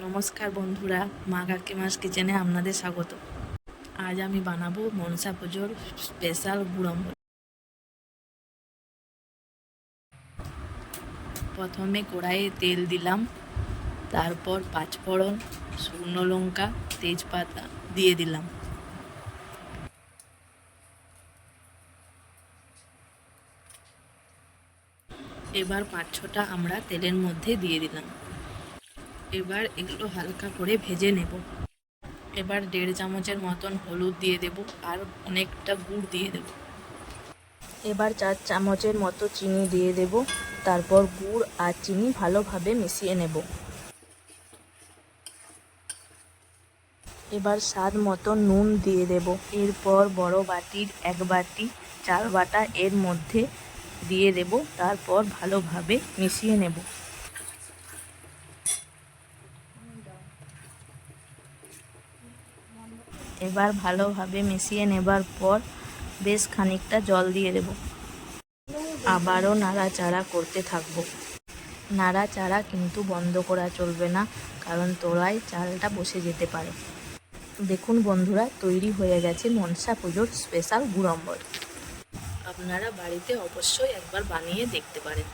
নমস্কার বন্ধুরা, মা কাকিমাস কিচেনে আপনাদের স্বাগত। আজ আমি বানাবো মনসা পুজোর স্পেশাল গুড় অম্বল। প্রথমে কড়াইয়ে তেল দিলাম, তারপর পাঁচফোড়ন, শুকনো লঙ্কা, তেজপাতা দিয়ে দিলাম। এবার 5-6টা আমরা তেলের মধ্যে দিয়ে দিলাম। এবার এগুলো হালকা করে ভেজে নেব। এবার 1.5 চামচের মতন হলুদ দিয়ে দেব আর অনেকটা গুড় দিয়ে দেব। এবার 4 চামচের মতো চিনি দিয়ে দেব। তারপর গুড় আর চিনি ভালোভাবে মিশিয়ে নেব। এবার স্বাদ মতো নুন দিয়ে দেব। এরপর বড় বাটির 1 বাটি চাল বাটা এর মধ্যে দিয়ে দেব। তারপর ভালোভাবে মিশিয়ে নেব। এবার ভালোভাবে মিশিয়ে নেবার পর বেশ খানিকটা জল দিয়ে দেব। আবারও নাড়াচাড়া করতে থাকবো। নাড়াচাড়া কিন্তু বন্ধ করা চলবে না, কারণ তোড়ায় চালটা বসে যেতে পারে। দেখুন বন্ধুরা, তৈরি হয়ে গেছে মনসা পুজোর স্পেশাল গুড় অম্বল। আপনারা বাড়িতে অবশ্যই একবার বানিয়ে দেখতে পারেন।